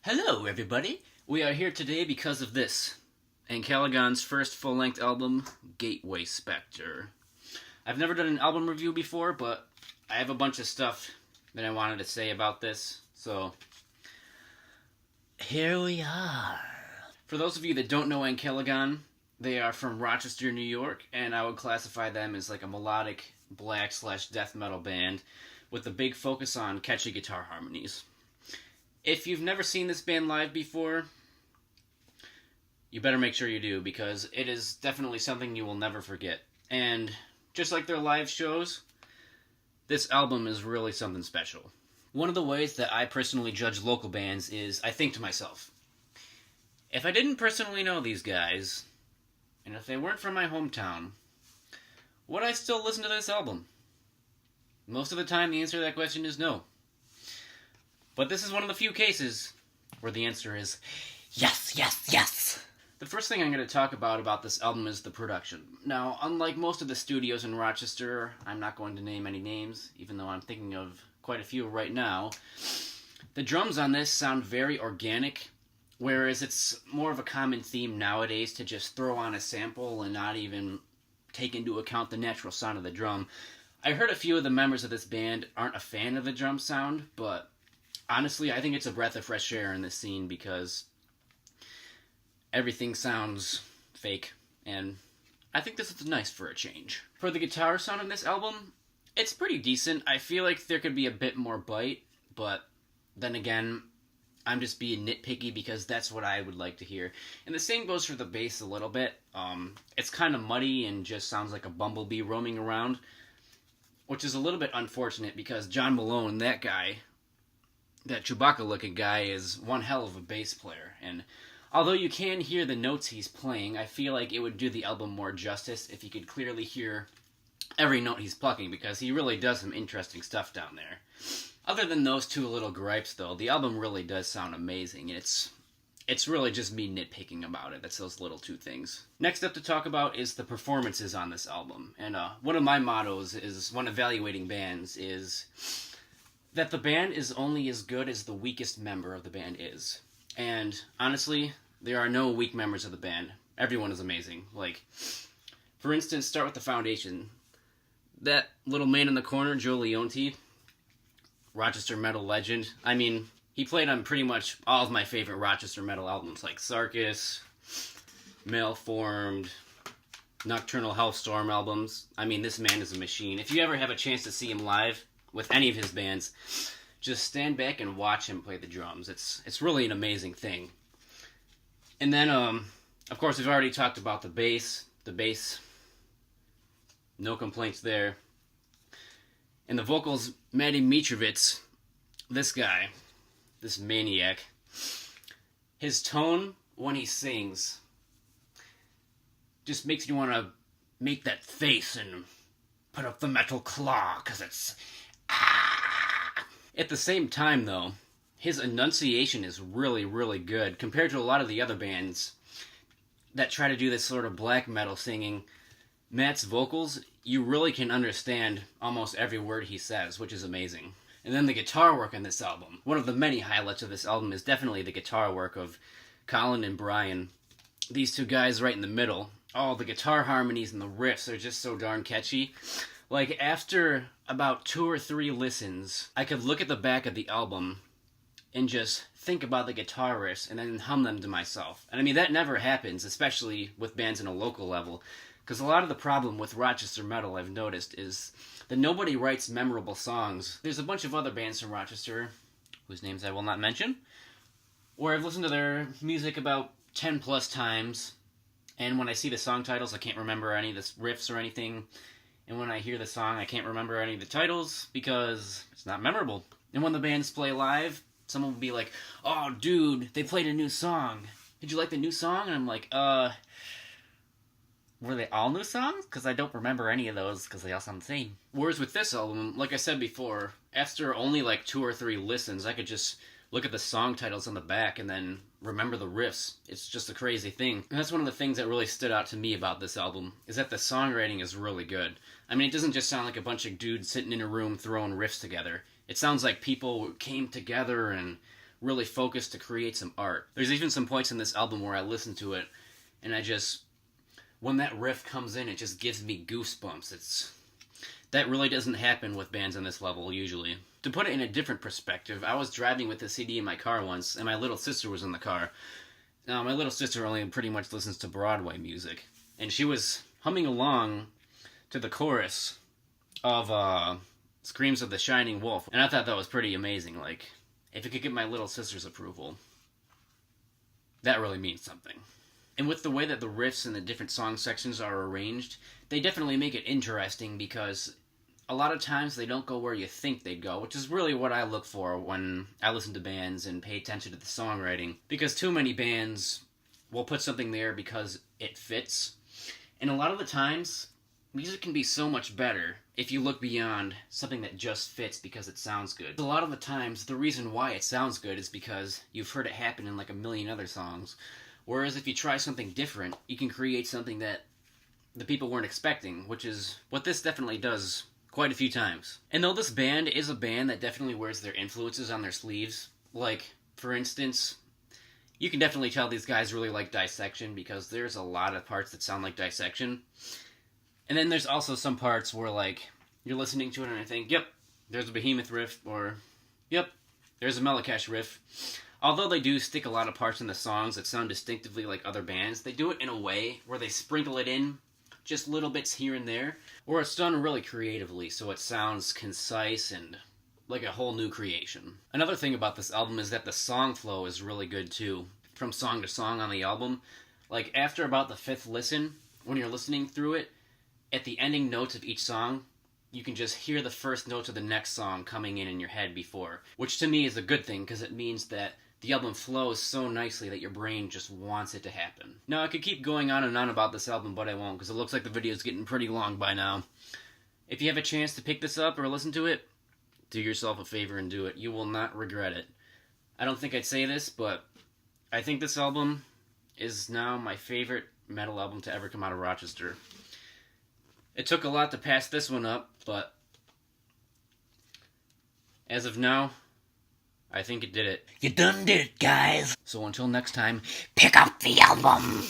Hello, everybody. We are here today because of this. Ancalagon's first full-length album, Gateway Specter. I've never done an album review before, but I have a bunch of stuff that I wanted to say about this, so here we are. For those of you that don't know Ancalagon, they are from Rochester, New York, and I would classify them as like a melodic black/death metal band with a big focus on catchy guitar harmonies. If you've never seen this band live before, you better make sure you do, because it is definitely something you will never forget. And just like their live shows, this album is really something special. One of the ways that I personally judge local bands is I think to myself, if I didn't personally know these guys, and if they weren't from my hometown, would I still listen to this album? Most of the time, the answer to that question is no. But this is one of the few cases where the answer is yes, yes, yes. The first thing I'm going to talk about this album is the production. Now, unlike most of the studios in Rochester, I'm not going to name any names, even though I'm thinking of quite a few right now. The drums on this sound very organic, whereas it's more of a common theme nowadays to just throw on a sample and not even take into account the natural sound of the drum. I heard a few of the members of this band aren't a fan of the drum sound, but honestly, I think it's a breath of fresh air in this scene because everything sounds fake, and I think this is nice for a change. For the guitar sound on this album, it's pretty decent. I feel like there could be a bit more bite, but then again, I'm just being nitpicky because that's what I would like to hear. And the same goes for the bass a little bit. It's kind of muddy and just sounds like a bumblebee roaming around, which is a little bit unfortunate because John Malone, that guy, that Chewbacca-looking guy, is one hell of a bass player, and although you can hear the notes he's playing, I feel like it would do the album more justice if you could clearly hear every note he's plucking, because he really does some interesting stuff down there. Other than those two little gripes, though, the album really does sound amazing, and it's really just me nitpicking about it. That's those little two things. Next up to talk about is the performances on this album, and one of my mottos is, when evaluating bands, is that the band is only as good as the weakest member of the band is. And honestly, there are no weak members of the band. Everyone is amazing. Like, for instance, start with the foundation. That little man in the corner, Joe Leonti, Rochester metal legend. I mean, he played on pretty much all of my favorite Rochester metal albums, like Sarkis, Malformed, Nocturnal Hellstorm albums. I mean, this man is a machine. If you ever have a chance to see him live with any of his bands, just stand back and watch him play the drums. It's really an amazing thing. And then, of course, we've already talked about the bass. The bass, no complaints there. And the vocals, Matty Mitrovic, this guy, this maniac, his tone when he sings just makes you want to make that face and put up the metal claw, because it's At the same time, though, his enunciation is really, really good compared to a lot of the other bands that try to do this sort of black metal singing. Matt's vocals, you really can understand almost every word he says, which is amazing. And then the guitar work on this album. One of the many highlights of this album is definitely the guitar work of Colin and Brian. These two guys right in the middle. Oh, the guitar harmonies and the riffs are just so darn catchy. Like, after about 2 or 3 listens, I could look at the back of the album and just think about the guitar riffs and then hum them to myself. And I mean, that never happens, especially with bands in a local level, because a lot of the problem with Rochester metal, I've noticed, is that nobody writes memorable songs. There's a bunch of other bands from Rochester, whose names I will not mention, where I've listened to their music about 10 plus times, and when I see the song titles, I can't remember any of the riffs or anything. And when I hear the song, I can't remember any of the titles because it's not memorable. And when the bands play live, someone will be like, "Oh, dude, they played a new song. Did you like the new song?" And I'm like, were they all new songs? Because I don't remember any of those because they all sound the same. Whereas with this album, like I said before, after only like 2 or 3 listens, I could just look at the song titles on the back and then remember the riffs. It's just a crazy thing. And that's one of the things that really stood out to me about this album, is that the songwriting is really good. I mean, it doesn't just sound like a bunch of dudes sitting in a room throwing riffs together. It sounds like people came together and really focused to create some art. There's even some points in this album where I listen to it, and when that riff comes in, it just gives me goosebumps. That really doesn't happen with bands on this level, usually. To put it in a different perspective, I was driving with the CD in my car once, and my little sister was in the car. Now, my little sister only pretty much listens to Broadway music, and she was humming along to the chorus of Screams of the Shining Wolf, and I thought that was pretty amazing. Like, if it could get my little sister's approval, that really means something. And with the way that the riffs and the different song sections are arranged, they definitely make it interesting, because a lot of times they don't go where you think they'd go, which is really what I look for when I listen to bands and pay attention to the songwriting. Because too many bands will put something there because it fits. And a lot of the times, music can be so much better if you look beyond something that just fits because it sounds good. A lot of the times, the reason why it sounds good is because you've heard it happen in like a million other songs. Whereas if you try something different, you can create something that the people weren't expecting, which is what this definitely does quite a few times. And though this band is a band that definitely wears their influences on their sleeves, like, for instance, you can definitely tell these guys really like Dissection, because there's a lot of parts that sound like Dissection. And then there's also some parts where, like, you're listening to it and I think, yep, there's a Behemoth riff, or, yep, there's a Mellocash riff. Although they do stick a lot of parts in the songs that sound distinctively like other bands, they do it in a way where they sprinkle it in, just little bits here and there, or it's done really creatively, so it sounds concise and like a whole new creation. Another thing about this album is that the song flow is really good too, from song to song on the album. Like, after about the 5th listen, when you're listening through it, at the ending notes of each song, you can just hear the first notes of the next song coming in your head before, which to me is a good thing, because it means that the album flows so nicely that your brain just wants it to happen. Now, I could keep going on and on about this album, but I won't, because it looks like the video's getting pretty long by now. If you have a chance to pick this up or listen to it, do yourself a favor and do it. You will not regret it. I don't think I'd say this, but I think this album is now my favorite metal album to ever come out of Rochester. It took a lot to pass this one up, but as of now, I think it did it. You done did it, guys. So until next time, Pick up the album.